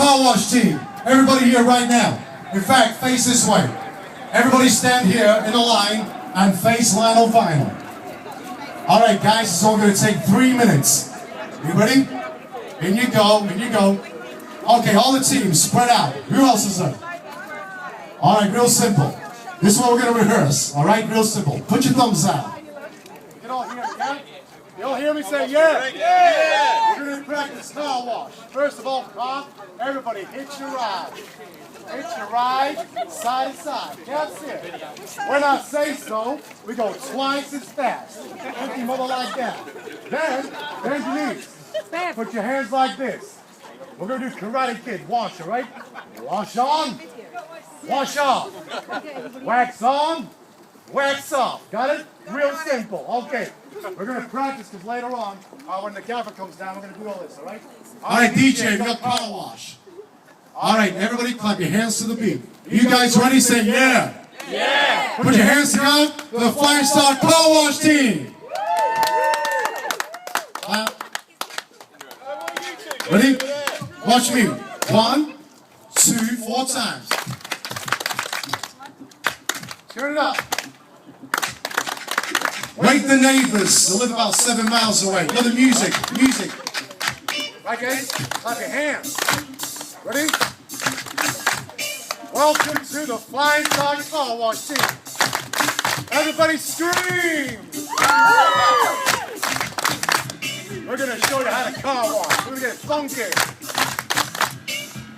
car wash team, everybody here right now. In fact, face this way. Everybody stand here in a line and face Lionel Vinyl. All right, guys, it's all going to take 3 minutes. You ready? In you go, in you go. Okay, all the teams, spread out. Who else is there? All right, real simple. This is what we're going to rehearse. All right, real simple. Put your thumbs out. You all hear me, yeah? You all hear me say yeah? Yeah! We're going to practice car wash. First of all, everybody hitch your ride. Hitch your ride, side to side. That's it. When I say so, we go twice as fast. Empty mother like that. Then, bend your knees. Put your hands like this. We're going to do Karate Kid. Wash, all right? Wash on. Wash off. Wax on. Wax off. Got it? Real simple. Okay. We're going to practice because later on, when the gaffer comes down, we're going to do all this, all right? All right, DJ, we got car wash. All right, everybody clap your hands to the beat. You guys ready? Say yeah. Yeah. Put your hands together for the Flying Start car wash team. Ready? Watch me. 1, 2, 4 times. Turn it up. Wake the neighbors. They live about 7 miles away. Hear the music. Music. Right, guys? Clap your hands. Ready? Welcome to the Flying Start car wash team. Everybody scream! We're going to show you how to car wash. We're going to get funky.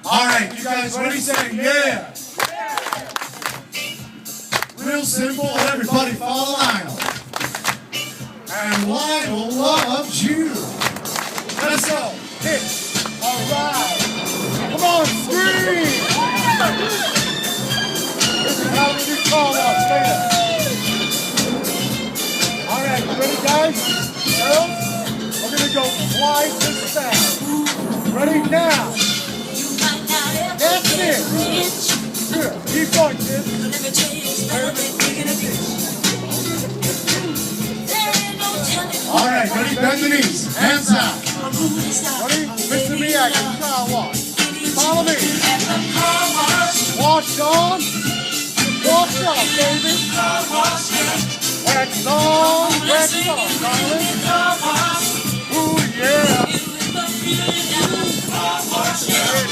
All right, you guys ready? Say yeah. Real simple. Everybody follow Lionel. And Lionel loves you. Let's go. Hit. All right. Come on, scream. This is how we do car wash later. All right, you ready, guys? Girls? We're going to go twice as fast. Ready now. That's it. Good. Keep going, kids. All right, ready? Bend the knees. Hands out. Ready? Mr. Miyagi, car wash. Follow me. Wash on. Wash off, baby. Wax on. Wax off, darling. Ooh, yeah.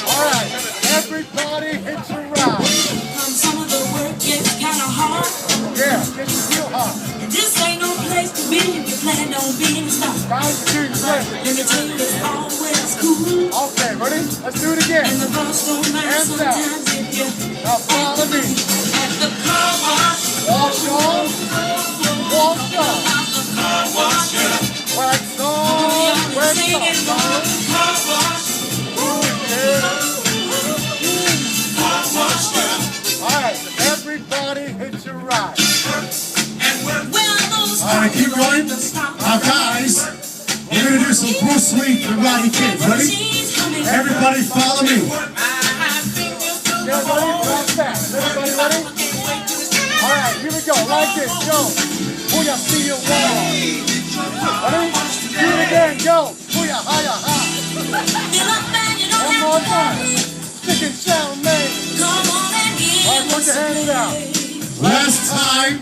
All right, everybody hit your ride. Some of the work gets kind of hard. Yeah, gets real hard. This ain't no place to be if you plan on being a star. Guys, do Let me tell you, it's always cool. okay, ready? Let's do it again. And the boss don't mind Hands down. sometimes if you Now follow me. at the car wash. Wash on. Wash off. The car wash. Wax on. Wax Singing off. about the car wash. Ooh, yeah. Car wash. All right, everybody hit your ride. All right, keep going. Now, guys, we're going to do some Bruce Lee Karate Kid. Ready? Everybody follow me. Everybody drop back. Everybody ready? All right, here we go. Like this. Go. Booyah, see you wall. Ready? Do it again. Go. Booyah, hiya, ha. One more time. Stick and shout, man. All right, put your hands down. Last time.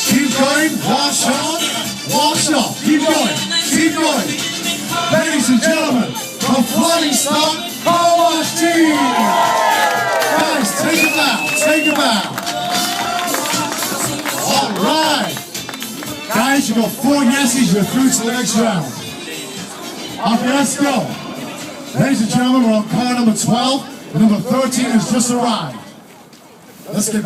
Keep going, wash on, wash off. Keep going, keep going. Ladies and gentlemen, the Flying Start car wash team. Guys, take a bow, take a bow. All right. Guys, you got 4 yeses, you're through to the next round. Okay, let's go. Ladies and gentlemen, we're on car number 12. And number 13 has just arrived. Let's get